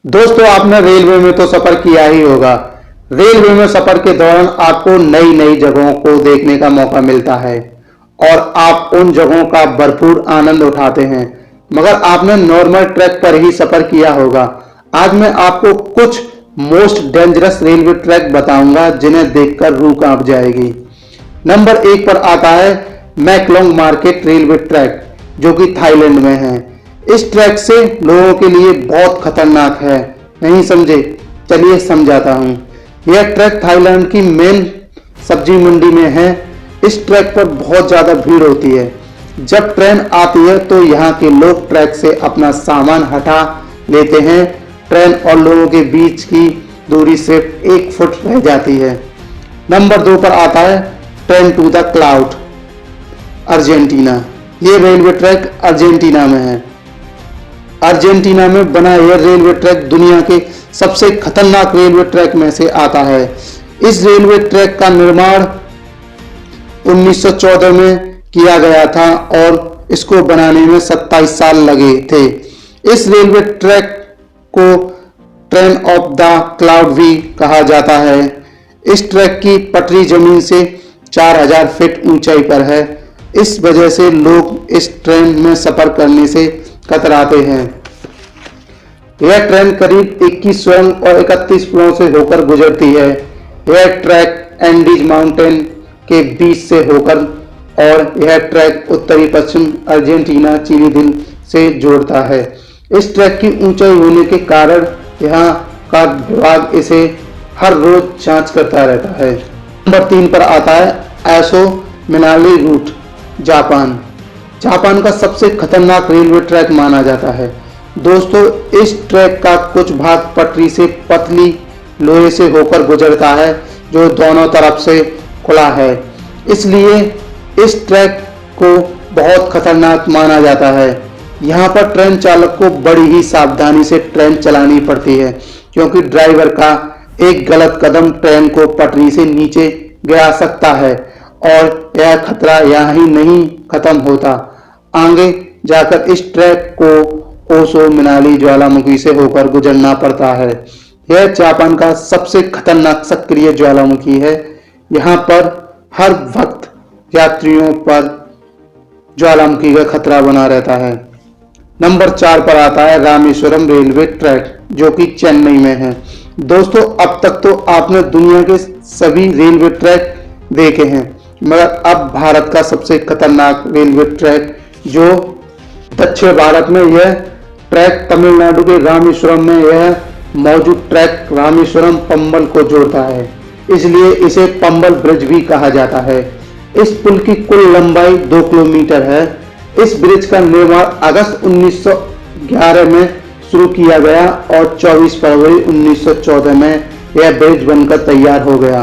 दोस्तों, आपने रेलवे में तो सफर किया ही होगा। रेलवे में सफर के दौरान आपको नई नई जगहों को देखने का मौका मिलता है और आप उन जगहों का भरपूर आनंद उठाते हैं। मगर आपने नॉर्मल ट्रैक पर ही सफर किया होगा। आज मैं आपको कुछ मोस्ट डेंजरस रेलवे ट्रैक बताऊंगा जिन्हें देखकर रूह कांप जाएगी। नंबर 1 पर आता है मैकलोंग मार्केट रेलवे ट्रैक, जो कि थाईलैंड में है। इस ट्रैक से लोगों के लिए बहुत खतरनाक है। नहीं समझे? चलिए समझाता हूँ। यह ट्रैक थाईलैंड की मेन सब्जी मंडी में है। इस ट्रैक पर बहुत ज्यादा भीड़ होती है। जब ट्रेन आती है तो यहाँ के लोग ट्रैक से अपना सामान हटा लेते हैं। ट्रेन और लोगों के बीच की दूरी सिर्फ 1 फुट रह जाती है। नंबर 2 पर आता है train to the cloud, Argentina. ये रेलवे ट्रैक अर्जेंटीना में है। अर्जेंटीना में बना यह रेलवे ट्रैक दुनिया के सबसे खतरनाक रेलवे ट्रैक में से आता है। इस रेलवे ट्रैक का निर्माण 1914 में किया गया था और इसको बनाने में 27 साल लगे थे। इस रेलवे ट्रैक को ट्रेन ऑफ द क्लाउड भी कहा जाता है। इस ट्रैक की पटरी जमीन से 4000 फीट ऊंचाई पर है। इस वजह से लोग इस ट्रेन में सफर करने से कतराते हैं। यह ट्रेन करीब 21 सुरंग और 31 पुलों से होकर गुजरती है। यह ट्रैक एंडीज माउंटेन के बीच से होकर और यह ट्रैक उत्तरी पश्चिम अर्जेंटीना चिली दिल से जोड़ता है। इस ट्रैक की ऊंचाई होने के कारण यहाँ का विभाग इसे हर रोज जांच करता रहता है। नंबर 3 पर आता है एसो मिनाली रूट, जापान। जापान का सबसे खतरनाक रेलवे ट्रैक माना जाता है। दोस्तों, इस ट्रैक का कुछ भाग पटरी से पतली लोहे से होकर गुजरता है जो दोनों तरफ से खुला है। इसलिए इस ट्रैक को बहुत खतरनाक माना जाता है। यहाँ पर ट्रेन चालक को बड़ी ही सावधानी से ट्रेन चलानी पड़ती है, क्योंकि ड्राइवर का एक गलत कदम ट्रेन को पटरी से नीचे गिरा सकता है और यह खतरा यहाँ ही नहीं खत्म होता। आगे जाकर इस ट्रैक को ओसो मिनाली ज्वालामुखी से होकर गुजरना पड़ता है। यह जापान का सबसे खतरनाक सक्रिय ज्वालामुखी है। यहाँ पर हर वक्त यात्रियों पर ज्वालामुखी का खतरा बना रहता है। नंबर 4 पर आता है रामेश्वरम रेलवे ट्रैक, जो कि चेन्नई में है। दोस्तों, अब तक तो आपने दुनिया के सभी रेलवे ट्रैक देखे हैं, मगर अब भारत का सबसे खतरनाक रेलवे ट्रैक जो दक्षिण भारत में, यह ट्रैक तमिलनाडु के रामेश्वरम में यह मौजूद ट्रैक रामेश्वरम पंबल को जोड़ता है। इसलिए इसे पंबल ब्रिज भी कहा जाता है। इस पुल की कुल लंबाई 2 किलोमीटर है। इस ब्रिज का निर्माण अगस्त 1911 में शुरू किया गया और 24 फरवरी 1914 में यह ब्रिज बनकर तैयार हो गया।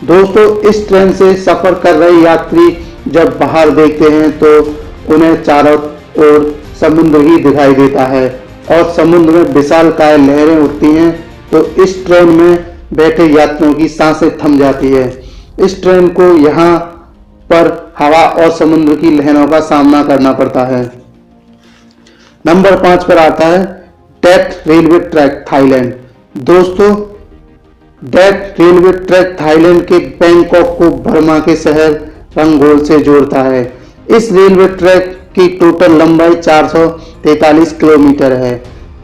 दोस्तों, इस ट्रेन से सफर कर रहे यात्री जब बाहर देखते हैं तो उन्हें चारों ओर समुद्र ही दिखाई देता है और समुद्र में विशालकाय लहरें उठती हैं, तो इस ट्रेन में बैठे यात्रियों की सांसें थम जाती है। इस ट्रेन को यहाँ पर हवा और समुद्र की लहरों का सामना करना पड़ता है। नंबर 5 पर आता है डेट रेलवे ट्रैक, थाईलैंड। दोस्तों, डेट रेलवे ट्रैक थाईलैंड के बैंकॉक को बर्मा के शहर रंगोल से जोड़ता है। इस रेलवे ट्रैक की टोटल लंबाई 443 किलोमीटर है।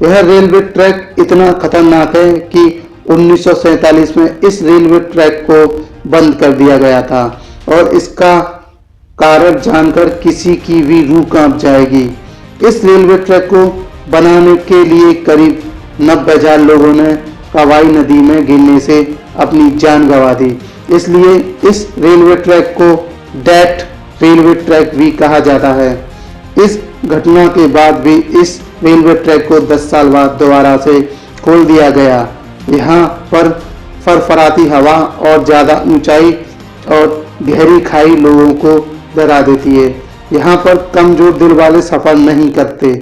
यह रेलवे ट्रैक इतना खतरनाक है कि 1947 में इस रेलवे ट्रैक को बंद कर दिया गया था और इसका कारण जानकर किसी की भी रूह कांप जाएगी। इस रेलवे ट्रैक को बनाने के लिए करीब 90,000 लोगों ने कवाई नदी में गिरने से अपनी जान गंवा दी। इसलिए इस रेलवे ट्रैक को डेट रेलवे ट्रैक भी कहा जाता है। इस घटना के बाद भी इस रेलवे ट्रैक को 10 साल बाद दोबारा से खोल दिया गया। यहाँ पर फरफराती हवा और ज़्यादा ऊंचाई और गहरी खाई लोगों को डरा देती है। यहाँ पर कमजोर दिल वाले सफर नहीं करते।